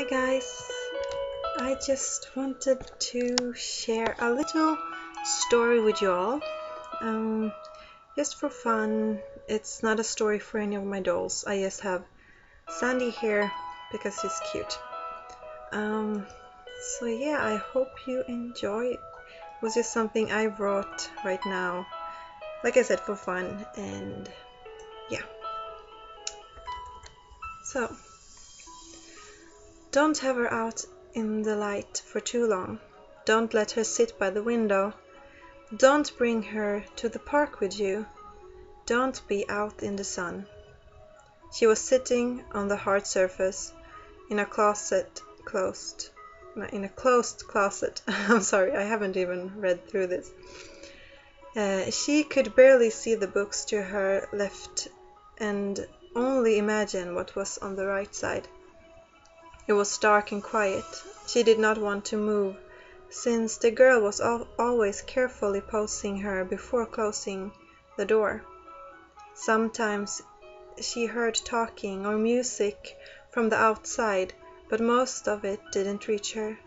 Hi guys, I just wanted to share a little story with you all. Just for fun. It's not a story for any of my dolls. I just have Sandy here because she's cute. So yeah, I hope you enjoy. It was just something I wrote right now, like I said, for fun, and yeah. So, don't have her out in the light for too long. Don't let her sit by the window. Don't bring her to the park with you. Don't be out in the sun. She was sitting on the hard surface in a closet in a closed closet. I'm sorry, I haven't even read through this. She could barely see the books to her left and only imagine what was on the right side. It was dark and quiet. She did not want to move, since the girl was always carefully posing her before closing the door. Sometimes she heard talking or music from the outside, but most of it didn't reach her.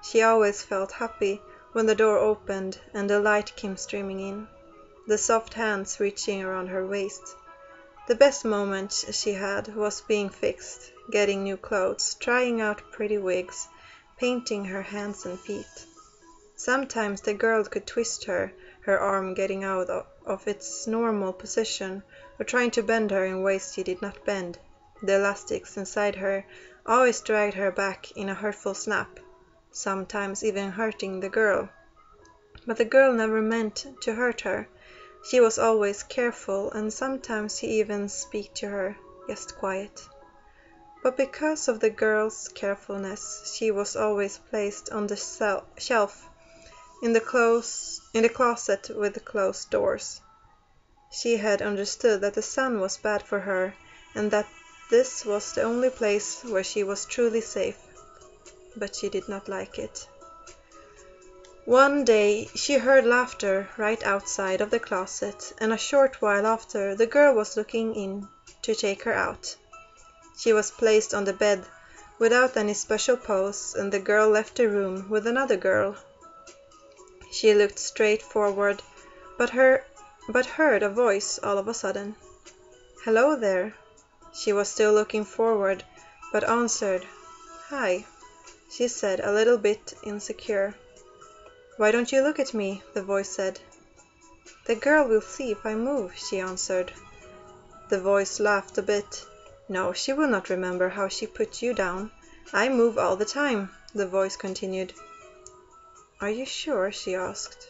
She always felt happy when the door opened and the light came streaming in, the soft hands reaching around her waist. The best moment she had was being fixed, getting new clothes, trying out pretty wigs, painting her hands and feet. Sometimes the girl could twist her arm getting out of its normal position, or trying to bend her in ways she did not bend. The elastics inside her always dragged her back in a hurtful snap, sometimes even hurting the girl. But the girl never meant to hurt her. She was always careful, and sometimes he even speak to her, just quiet. But because of the girl's carefulness, she was always placed on the shelf in the closet with the closed doors. She had understood that the sun was bad for her, and that this was the only place where she was truly safe, but she did not like it. One day she heard laughter right outside of the closet, and a short while after the girl was looking in to take her out. She was placed on the bed without any special pose, and the girl left the room with another girl. She looked straight forward, but heard a voice all of a sudden. "Hello there." She was still looking forward, but answered, "Hi," she said, a little bit insecure. "Why don't you look at me?" the voice said. "The girl will see if I move," she answered. The voice laughed a bit. "No, she will not remember how she put you down. I move all the time," the voice continued. "Are you sure?" she asked.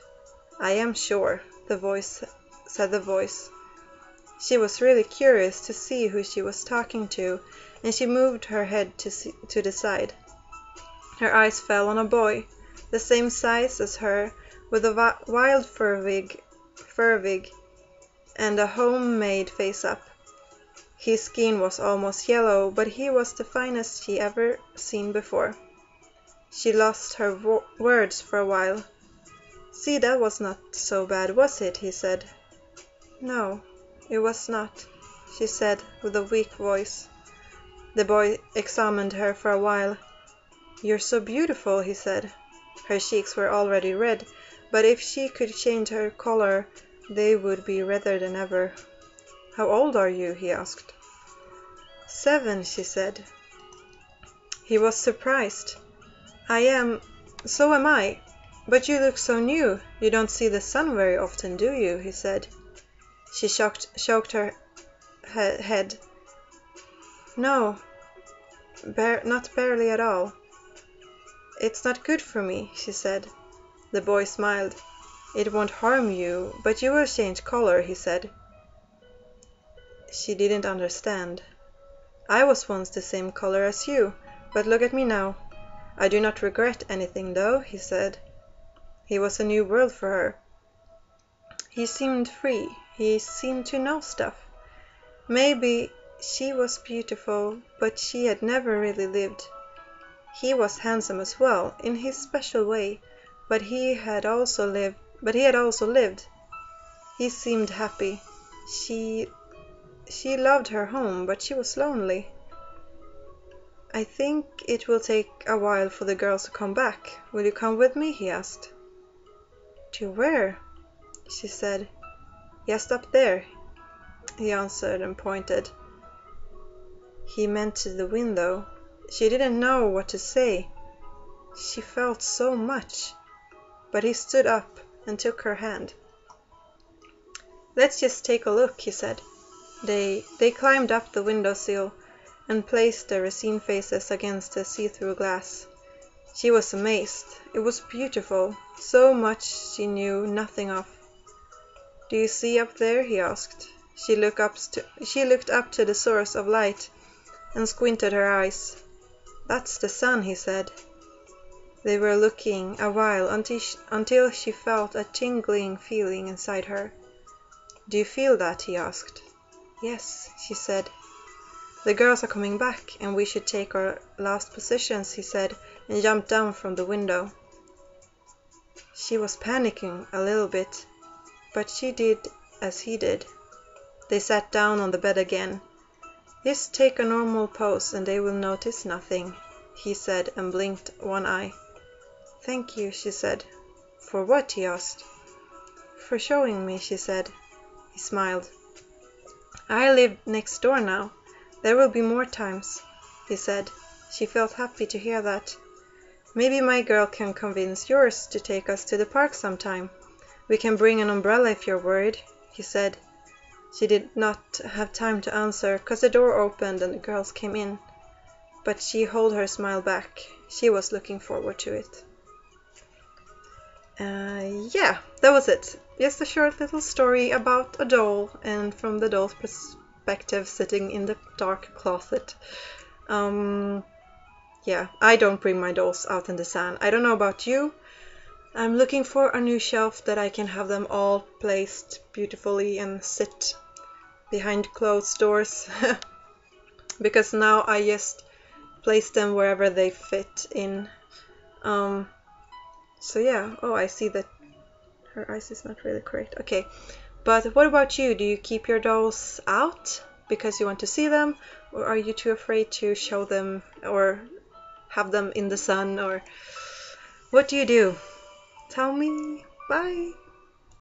"I am sure," said the voice. She was really curious to see who she was talking to, and she moved her head to the side. Her eyes fell on a boy, the same size as her, with a wild fur wig and a homemade face-up. His skin was almost yellow, but he was the finest she ever seen before. She lost her words for a while. "See, that was not so bad, was it?" he said. "No, it was not," she said with a weak voice. The boy examined her for a while. "You're so beautiful," he said. Her cheeks were already red, but if she could change her color, they would be redder than ever. "How old are you?" he asked. "7," she said. He was surprised. So am I. But you look so new. You don't see the sun very often, do you?" he said. She shook her head. "No, not barely at all. It's not good for me," she said. The boy smiled. "It won't harm you, but you will change color," he said. She didn't understand. "I was once the same color as you, but look at me now. I do not regret anything, though," he said. He was a new world for her. He seemed free. He seemed to know stuff. Maybe she was beautiful, but she had never really lived. He was handsome as well, in his special way, but he had also lived. He seemed happy. She loved her home, but she was lonely. I think it will take a while for the girls to come back. Will you come with me? He asked. To where? She said. Just up there, he answered and pointed. He meant to the window. She didn't know what to say. She felt so much. But he stood up and took her hand. Let's just take a look, he said. They climbed up the windowsill and placed their resin faces against the see-through glass. She was amazed. It was beautiful, so much she knew nothing of. Do you see up there? He asked. She looked up to the source of light and squinted her eyes. That's the sun, he said. They were looking a while until she felt a tingling feeling inside her. Do you feel that? He asked. Yes, she said. The girls are coming back, and we should take our last positions, he said, and jumped down from the window. She was panicking a little bit, but she did as he did. They sat down on the bed again. Just take a normal pose and they will notice nothing, he said, and blinked one eye. Thank you, she said. For what? He asked. For showing me, she said. He smiled. I live next door now. There will be more times, he said. She felt happy to hear that. Maybe my girl can convince yours to take us to the park sometime. We can bring an umbrella if you're worried, he said. She did not have time to answer, 'cause the door opened and the girls came in. But she held her smile back. She was looking forward to it. Yeah, that was it. Just a short little story about a doll, and from the doll's perspective sitting in the dark closet. Yeah, I don't bring my dolls out in the sun. I don't know about you. I'm looking for a new shelf that I can have them all placed beautifully and sit behind closed doors. Because now I just place them wherever they fit in. So yeah, oh, I see that her eyes is not really correct. Okay, but what about you? Do you keep your dolls out because you want to see them? Or are you too afraid to show them or have them in the sun? Or what do you do? Tell me. Bye.